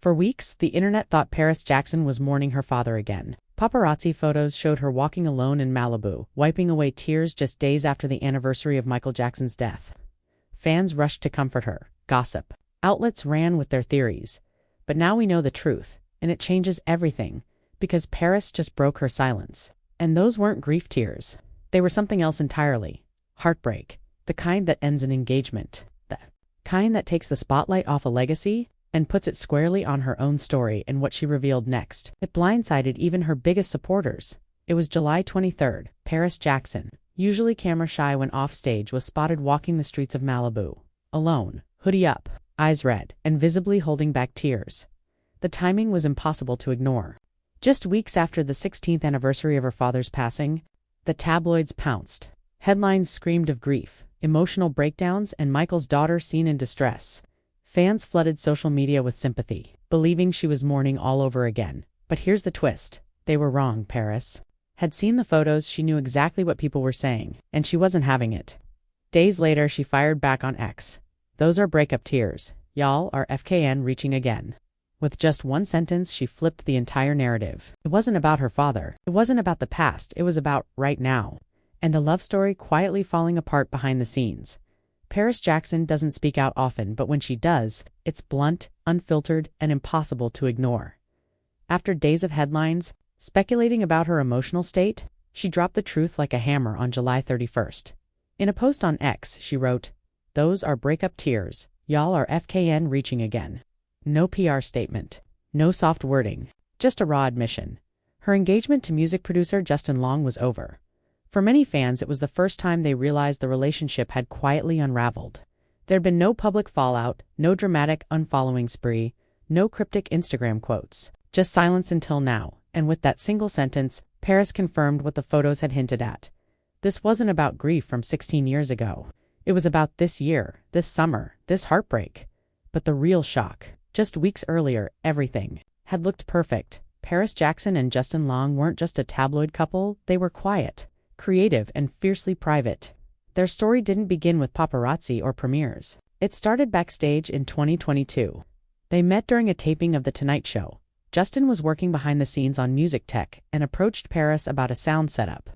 For weeks, the internet thought Paris Jackson was mourning her father again. Paparazzi photos showed her walking alone in Malibu, wiping away tears just days after the anniversary of Michael Jackson's death. Fans rushed to comfort her. Gossip outlets ran with their theories. But now we know the truth, and it changes everything, because Paris just broke her silence. And those weren't grief tears. They were something else entirely. Heartbreak. The kind that ends an engagement. The kind that takes the spotlight off a legacy and puts it squarely on her own story and what she revealed next. It blindsided even her biggest supporters. It was July 23rd. Paris Jackson, usually camera-shy when off-stage, was spotted walking the streets of Malibu. Alone, hoodie up, eyes red, and visibly holding back tears. The timing was impossible to ignore. Just weeks after the 16th anniversary of her father's passing, the tabloids pounced. Headlines screamed of grief, emotional breakdowns, and Michael's daughter seen in distress. Fans flooded social media with sympathy, believing she was mourning all over again. But here's the twist. They were wrong. Paris had seen the photos, she knew exactly what people were saying, and she wasn't having it. Days later, she fired back on X. "Those are breakup tears. Y'all are FKN reaching again." With just one sentence, she flipped the entire narrative. It wasn't about her father. It wasn't about the past. It was about right now. And a love story quietly falling apart behind the scenes. Paris Jackson doesn't speak out often, but when she does, it's blunt, unfiltered, and impossible to ignore. After days of headlines speculating about her emotional state, she dropped the truth like a hammer on July 31st. In a post on X, she wrote, "Those are breakup tears. Y'all are FKN reaching again." No PR statement. No soft wording. Just a raw admission. Her engagement to music producer Justin Long was over. For many fans, it was the first time they realized the relationship had quietly unraveled. There'd been no public fallout, no dramatic unfollowing spree, no cryptic Instagram quotes. Just silence until now, and with that single sentence, Paris confirmed what the photos had hinted at. This wasn't about grief from 16 years ago. It was about this year, this summer, this heartbreak. But the real shock. Just weeks earlier, everything had looked perfect. Paris Jackson and Justin Long weren't just a tabloid couple, they were quiet, creative, and fiercely private. Their story didn't begin with paparazzi or premieres. It started backstage in 2022. They met during a taping of The Tonight Show. Justin was working behind the scenes on music tech and approached Paris about a sound setup.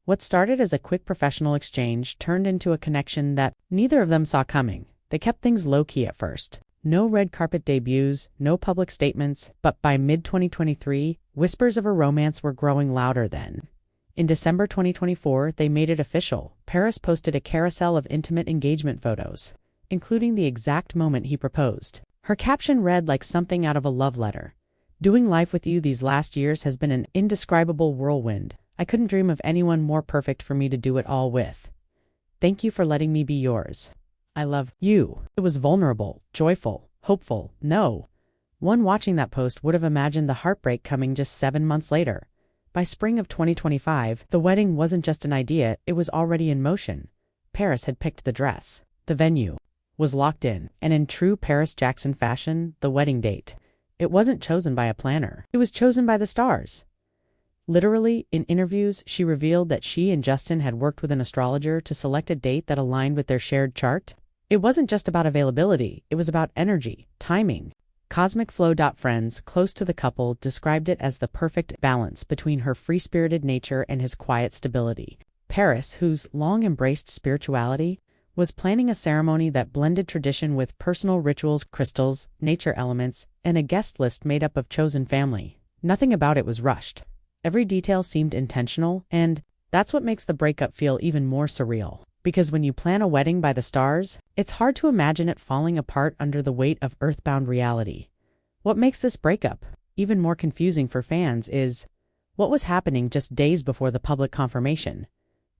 What started as a quick professional exchange turned into a connection that neither of them saw coming. They kept things low-key at first. No red carpet debuts, no public statements, but by mid-2023, whispers of a romance were growing louder then. In December 2024, they made it official. Paris posted a carousel of intimate engagement photos, including the exact moment he proposed. Her caption read like something out of a love letter. "Doing life with you these last years has been an indescribable whirlwind. I couldn't dream of anyone more perfect for me to do it all with. Thank you for letting me be yours. I love you." It was vulnerable, joyful, hopeful. No one watching that post would have imagined the heartbreak coming just 7 months later. By spring of 2025, the wedding wasn't just an idea, it was already in motion. Paris had picked the dress. The venue was locked in, and in true Paris Jackson fashion, the wedding date. It wasn't chosen by a planner. It was chosen by the stars. Literally, in interviews, she revealed that she and Justin had worked with an astrologer to select a date that aligned with their shared chart. It wasn't just about availability, it was about energy, timing. Cosmic Flow. Friends close to the couple described it as the perfect balance between her free-spirited nature and his quiet stability. Paris, who's long embraced spirituality, was planning a ceremony that blended tradition with personal rituals, crystals, nature elements, and a guest list made up of chosen family. Nothing about it was rushed. Every detail seemed intentional, and that's what makes the breakup feel even more surreal. Because when you plan a wedding by the stars, it's hard to imagine it falling apart under the weight of earthbound reality. What makes this breakup even more confusing for fans is what was happening just days before the public confirmation.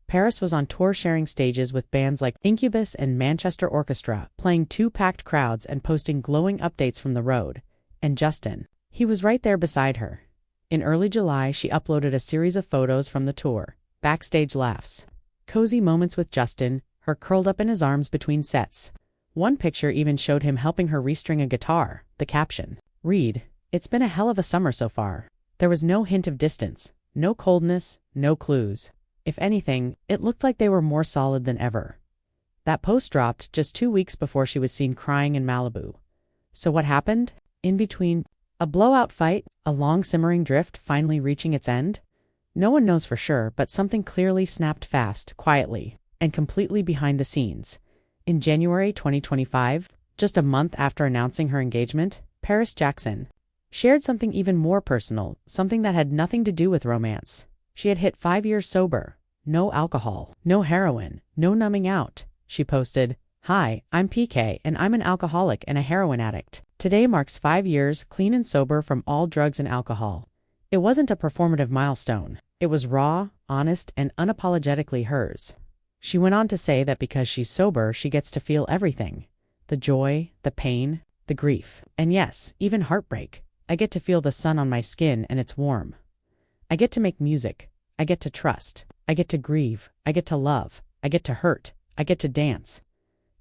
Paris was on tour sharing stages with bands like Incubus and Manchester Orchestra, playing to packed crowds and posting glowing updates from the road. And Justin, he was right there beside her. In early July, she uploaded a series of photos from the tour. Backstage laughs. Cozy moments with Justin, her curled up in his arms between sets. One picture even showed him helping her restring a guitar. The caption read, "It's been a hell of a summer so far." There was no hint of distance, no coldness, no clues. If anything, it looked like they were more solid than ever. That post dropped just 2 weeks before she was seen crying in Malibu. So what happened? In between, a blowout fight, a long simmering drift finally reaching its end? No one knows for sure, but something clearly snapped fast, quietly, and completely behind the scenes. In January 2025, just a month after announcing her engagement, Paris Jackson shared something even more personal, something that had nothing to do with romance. She had hit 5 years sober. No alcohol, no heroin, no numbing out. She posted, "Hi, I'm PK and I'm an alcoholic and a heroin addict. Today marks 5 years clean and sober from all drugs and alcohol." It wasn't a performative milestone. It was raw, honest, and unapologetically hers. She went on to say that because she's sober, she gets to feel everything. The joy, the pain, the grief, and yes, even heartbreak. I get to feel the sun on my skin and it's warm. I get to make music. I get to trust. I get to grieve. I get to love. I get to hurt. I get to dance.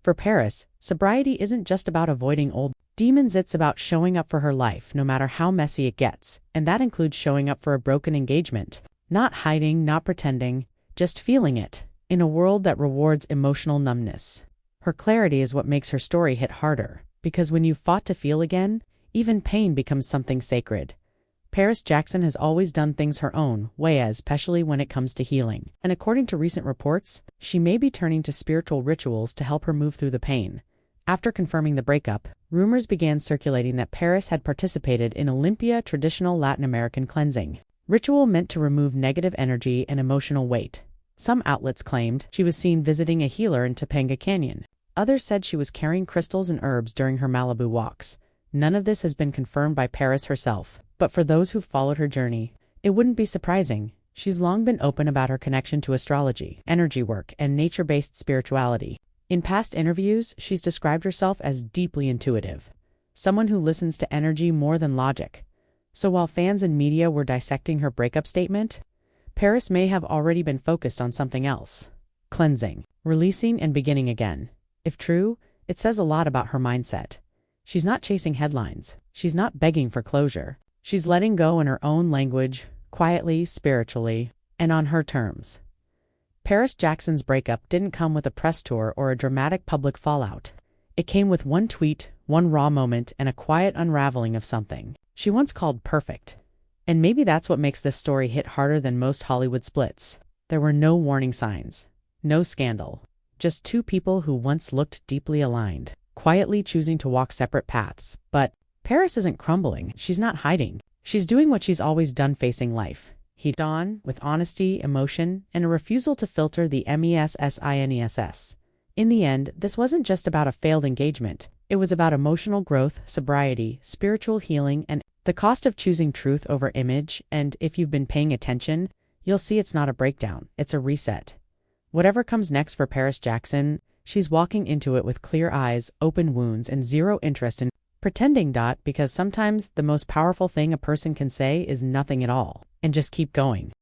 For Paris, sobriety isn't just about avoiding old demons, it's about showing up for her life, no matter how messy it gets. And that includes showing up for a broken engagement. Not hiding, not pretending, just feeling it, in a world that rewards emotional numbness. Her clarity is what makes her story hit harder, because when you've fought to feel again, even pain becomes something sacred. Paris Jackson has always done things her own way, especially when it comes to healing. And according to recent reports, she may be turning to spiritual rituals to help her move through the pain. After confirming the breakup, rumors began circulating that Paris had participated in Olympia traditional Latin American cleansing ritual meant to remove negative energy and emotional weight. Some outlets claimed she was seen visiting a healer in Topanga Canyon. Others said she was carrying crystals and herbs during her Malibu walks. None of this has been confirmed by Paris herself, but for those who've followed her journey, it wouldn't be surprising. She's long been open about her connection to astrology, energy work, and nature-based spirituality. In past interviews, she's described herself as deeply intuitive, someone who listens to energy more than logic. So while fans and media were dissecting her breakup statement, Paris may have already been focused on something else: cleansing, releasing, and beginning again. If true, it says a lot about her mindset. She's not chasing headlines. She's not begging for closure. She's letting go in her own language, quietly, spiritually, and on her terms. Paris Jackson's breakup didn't come with a press tour or a dramatic public fallout. It came with one tweet, one raw moment, and a quiet unraveling of something she once called perfect. And maybe that's what makes this story hit harder than most Hollywood splits. There were no warning signs, no scandal, just two people who once looked deeply aligned, quietly choosing to walk separate paths. But Paris isn't crumbling. She's not hiding. She's doing what she's always done, facing life head on, with honesty, emotion, and a refusal to filter the mess. In the end, this wasn't just about a failed engagement. It was about emotional growth, sobriety, spiritual healing, and the cost of choosing truth over image. And if you've been paying attention, you'll see it's not a breakdown, it's a reset. Whatever comes next for Paris Jackson, she's walking into it with clear eyes, open wounds, and zero interest in pretending. Because sometimes the most powerful thing a person can say is nothing at all, and just keep going.